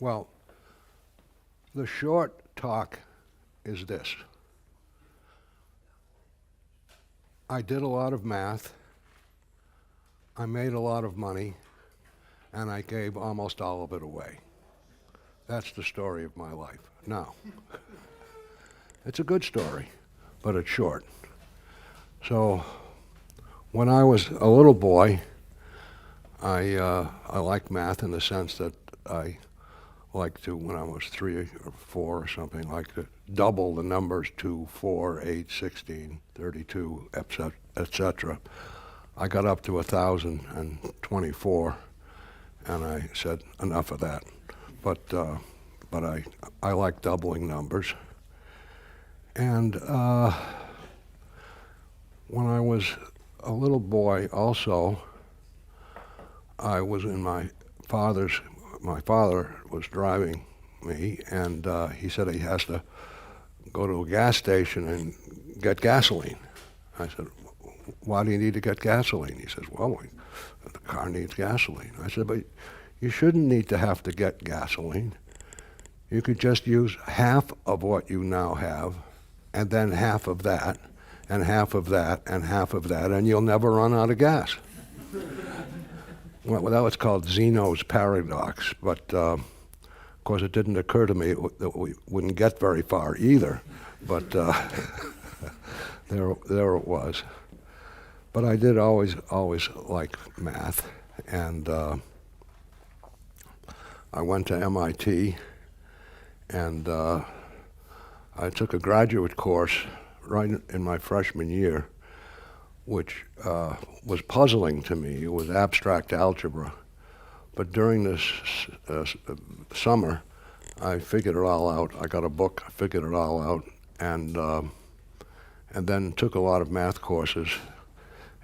Well, the short talk is this. I did a lot of math, I made a lot of money, and I gave almost all of it away. That's the story of my life. Now, it's a good story, but it's short. So, when I was a little boy, I liked math in the sense that I liked to, when I was 3 or 4 or something, like to double the numbers 2, 4, 8, 16, 32, etc. I got up to 1,024, and I said, enough of that. But I like doubling numbers. And when I was a little boy also, I was in my father was driving me, and he said he has to go to a gas station and get gasoline. I said, why do you need to get gasoline? He says, well, the car needs gasoline. I said, but you shouldn't need to have to get gasoline. You could just use half of what you now have, and then half of that, and half of that, and half of that, and you'll never run out of gas. Well, that was called Zeno's paradox, but of course it didn't occur to me that we wouldn't get very far either, but there it was. But I did always like math, and I went to MIT, and I took a graduate course right in my freshman year, which was puzzling to me. It was abstract algebra. But during this summer, I figured it all out. I got a book, I figured it all out, and then took a lot of math courses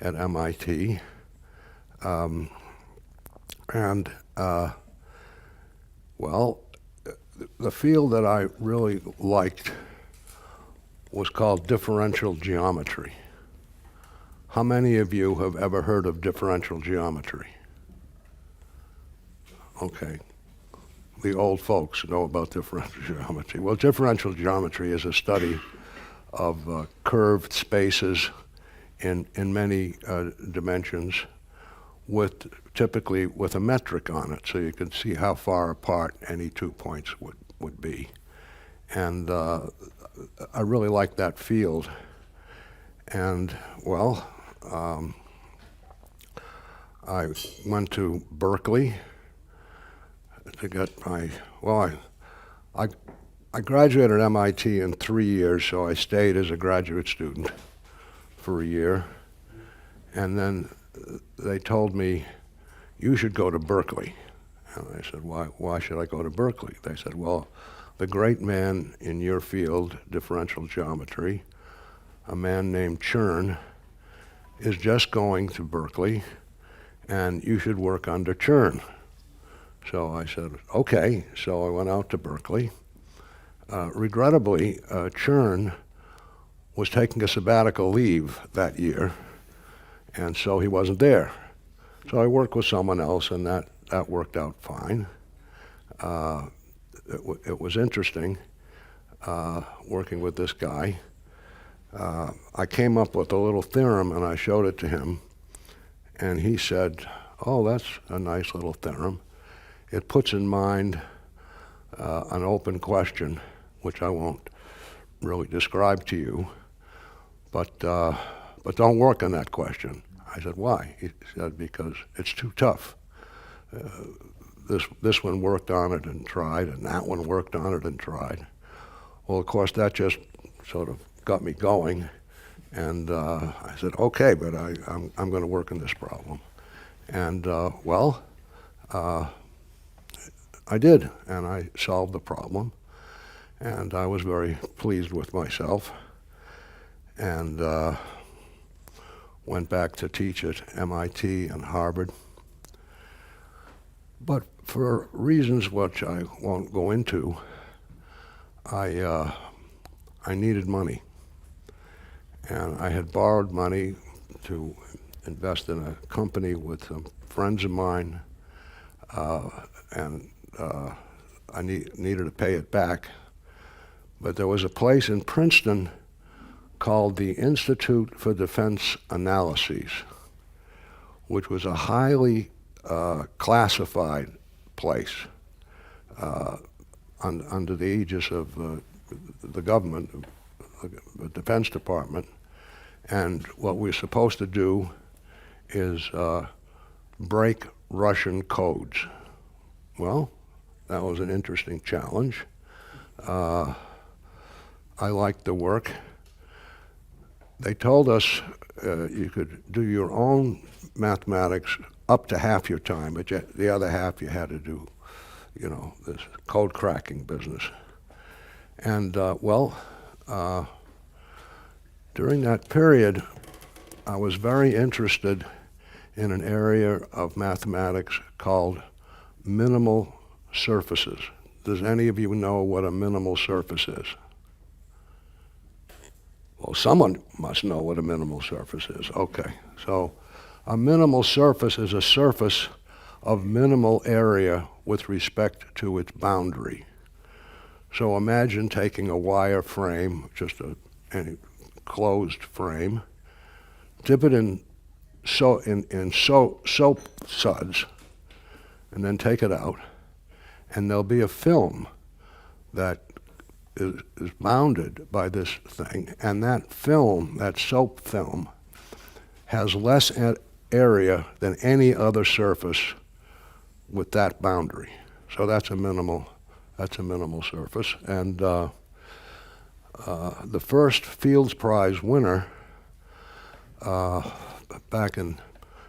at MIT. Well, the field that I really liked was called differential geometry. How many of you have ever heard of differential geometry? Okay, the old folks know about differential geometry. Well, differential geometry is a study of curved spaces in many dimensions, typically with a metric on it, so you can see how far apart any 2 points would be. And I really like that field. And well, I went to Berkeley to get my, I graduated MIT in 3 years, so I stayed as a graduate student for a year. And then they told me, you should go to Berkeley. And I said, why should I go to Berkeley? They said, well, the great man in your field, differential geometry, a man named Chern, is just going to Berkeley, and you should work under Chern. So I said, okay. So I went out to Berkeley. Regrettably, Chern was taking a sabbatical leave that year, and so he wasn't there. So I worked with someone else, and that worked out fine. It was interesting working with this guy. I came up with a little theorem, and I showed it to him, and he said, oh, that's a nice little theorem. It puts in mind an open question, which I won't really describe to you, but don't work on that question. I said, why? He said, because it's too tough. This one worked on it and tried, and that one worked on it and tried. Well, of course, that just sort of got me going, and I said, okay, but I'm going to work on this problem. And I did, and I solved the problem, and I was very pleased with myself, and went back to teach at MIT and Harvard. But for reasons which I won't go into, I needed money. And I had borrowed money to invest in a company with some friends of mine, and I needed to pay it back. But there was a place in Princeton called the Institute for Defense Analyses, which was a highly classified place under the aegis of the government, the Defense Department. And what we're supposed to do is break Russian codes. Well, that was an interesting challenge. I liked the work. They told us you could do your own mathematics up to half your time, but the other half you had to do, this code cracking business. And during that period, I was very interested in an area of mathematics called minimal surfaces. Does any of you know what a minimal surface is? Well, someone must know what a minimal surface is. Okay, so a minimal surface is a surface of minimal area with respect to its boundary. So imagine taking a wire frame, just any closed frame, dip it in soap suds, and then take it out, and there'll be a film that is bounded by this thing, and that film, that soap film, has less area than any other surface with that boundary. So that's a minimal surface. And the first Fields Prize winner back in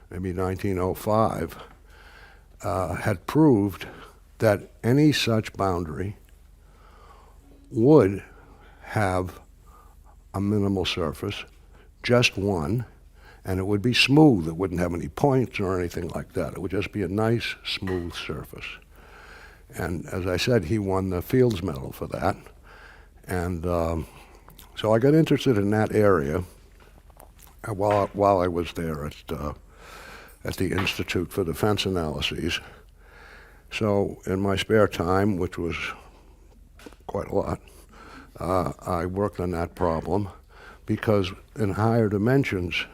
maybe 1905 had proved that any such boundary would have a minimal surface, just one, and it would be smooth. It wouldn't have any points or anything like that. It would just be a nice, smooth surface. And as I said, he won the Fields Medal for that. And so I got interested in that area while I was there at the Institute for Defense Analyses. So in my spare time, which was quite a lot, I worked on that problem because in higher dimensions,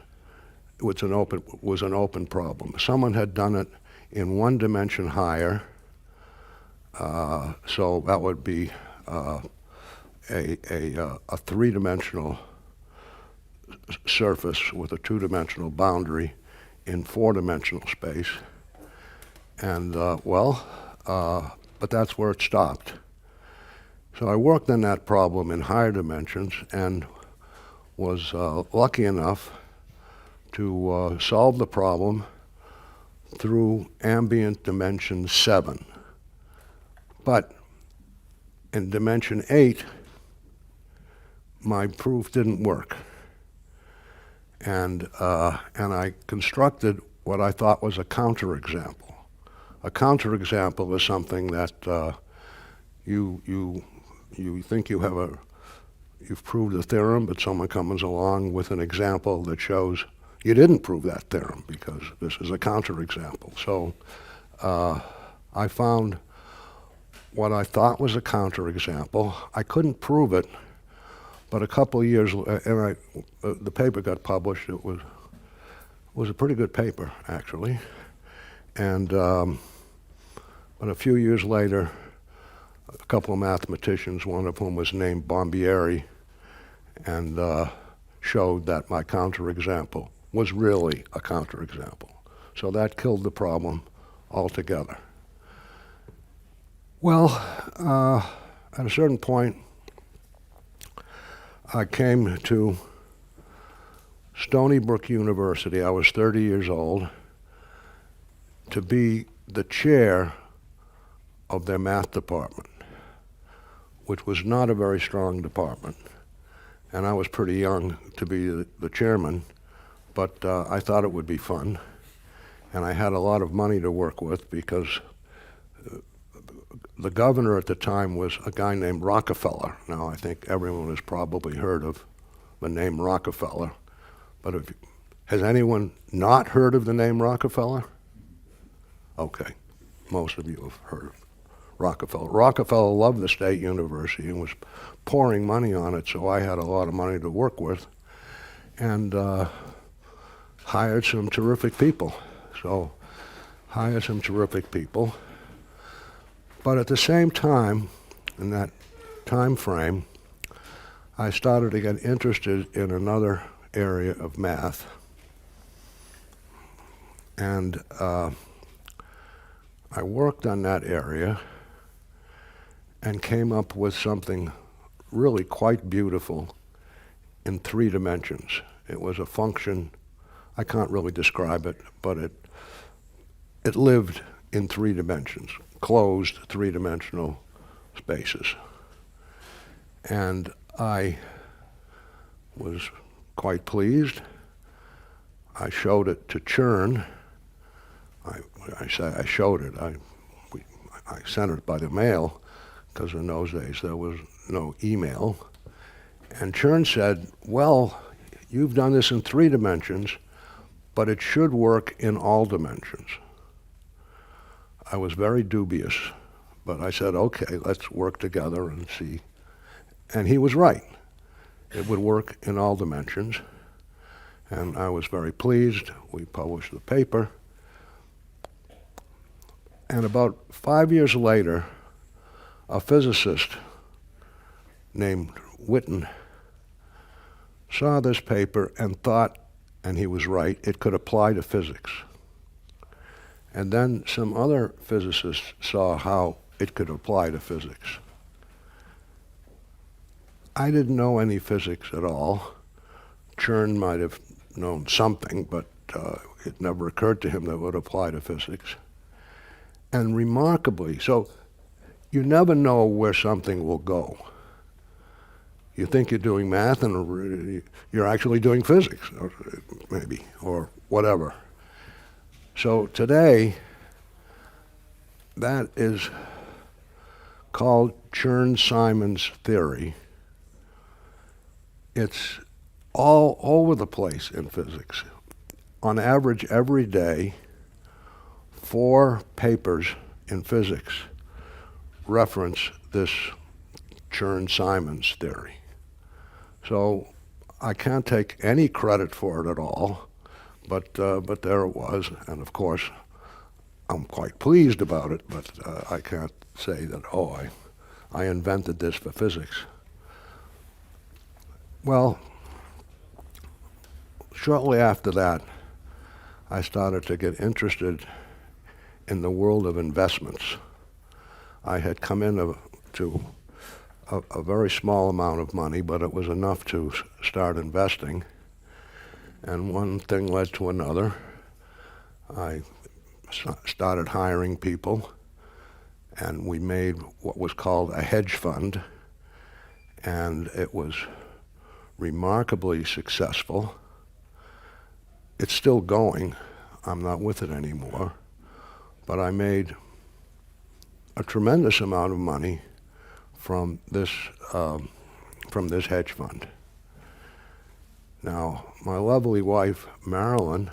it was an open problem. Someone had done it in one dimension higher, so that would be a three-dimensional surface with a two-dimensional boundary in four-dimensional space. And but that's where it stopped. So I worked on that problem in higher dimensions and was lucky enough to solve the problem through ambient dimension 7. But in dimension 8, my proof didn't work. And I constructed what I thought was a counterexample. A counterexample is something that you think you've proved a theorem, but someone comes along with an example that shows you didn't prove that theorem because this is a counterexample. So I found what I thought was a counterexample. I couldn't prove it, but a couple of years, and the paper got published. It was a pretty good paper, actually. And but a few years later, a couple of mathematicians, one of whom was named Bombieri, and showed that my counterexample was really a counterexample. So that killed the problem altogether. Well, at a certain point, I came to Stony Brook University. I was 30 years old, to be the chair of their math department, which was not a very strong department. And I was pretty young to be the chairman, but I thought it would be fun. And I had a lot of money to work with because the governor at the time was a guy named Rockefeller. Now, I think everyone has probably heard of the name Rockefeller, but has anyone not heard of the name Rockefeller? Okay, most of you have heard of Rockefeller. Rockefeller loved the State University and was pouring money on it, so I had a lot of money to work with, and hired some terrific people. But at the same time, in that time frame, I started to get interested in another area of math. And I worked on that area and came up with something really quite beautiful in 3 dimensions. It was a function, I can't really describe it, but it lived in 3 dimensions, closed 3-dimensional spaces. And I was quite pleased. I showed it to Chern. I showed it. I sent it by the mail, because in those days there was no email. And Chern said, well, you've done this in 3 dimensions, but it should work in all dimensions. I was very dubious, but I said, okay, let's work together and see. And he was right. It would work in all dimensions. And I was very pleased. We published the paper. And about 5 years later, a physicist named Witten saw this paper and thought, and he was right, it could apply to physics. And then some other physicists saw how it could apply to physics. I didn't know any physics at all. Chern might have known something, but it never occurred to him that it would apply to physics. And remarkably, so you never know where something will go. You think you're doing math and you're actually doing physics, or maybe, or whatever. So today, that is called Chern-Simons theory. It's all over the place in physics. On average, every day, 4 papers in physics reference this Chern-Simons theory. So I can't take any credit for it at all, but there it was, and of course, I'm quite pleased about it, but I can't say that, oh, I invented this for physics. Well, shortly after that, I started to get interested in the world of investments. I had come into a very small amount of money, but it was enough to start investing. And one thing led to another. I started hiring people, and we made what was called a hedge fund, and it was remarkably successful. It's still going. I'm not with it anymore, but I made a tremendous amount of money from this hedge fund. Now, my lovely wife, Marilyn,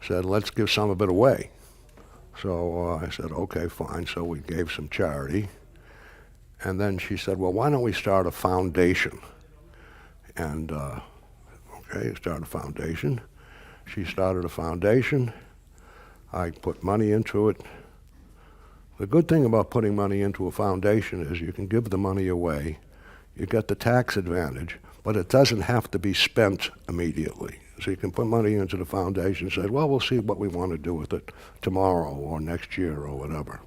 said, let's give some of it away. So I said, okay, fine. So we gave some charity. And then she said, well, why don't we start a foundation? And okay, start a foundation. She started a foundation. I put money into it. The good thing about putting money into a foundation is you can give the money away. You get the tax advantage, but it doesn't have to be spent immediately. So you can put money into the foundation and say, well, we'll see what we want to do with it tomorrow or next year or whatever.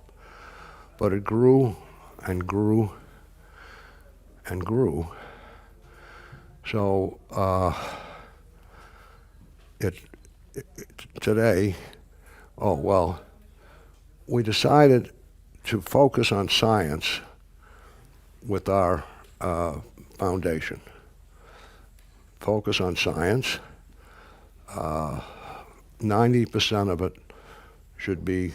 But it grew and grew and grew. So today, we decided to focus on science with our foundation. Focus on science. 90% of it should be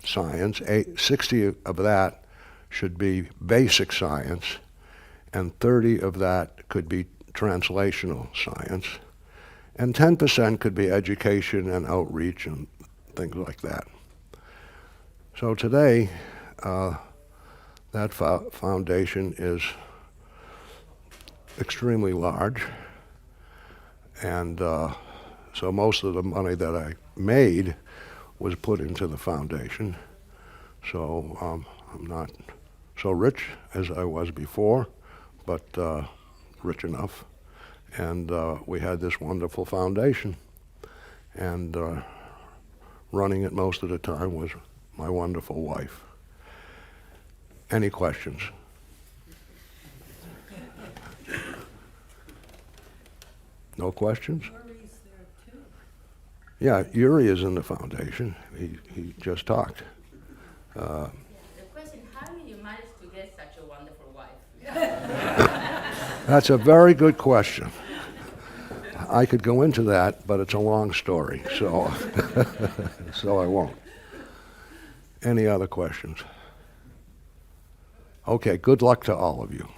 science. 60 of that should be basic science, and 30 of that could be translational science, and 10% could be education and outreach and things like that. So today, that foundation is extremely large, and so most of the money that I made was put into the foundation. So I'm not so rich as I was before, but rich enough. And we had this wonderful foundation, and running it most of the time was my wonderful wife. Any questions? No questions? Yuri's there too. Yeah, Yuri is in the foundation. He just talked. The question, how did you manage to get such a wonderful wife? That's a very good question. I could go into that, but it's a long story, so so I won't. Any other questions? Okay, good luck to all of you.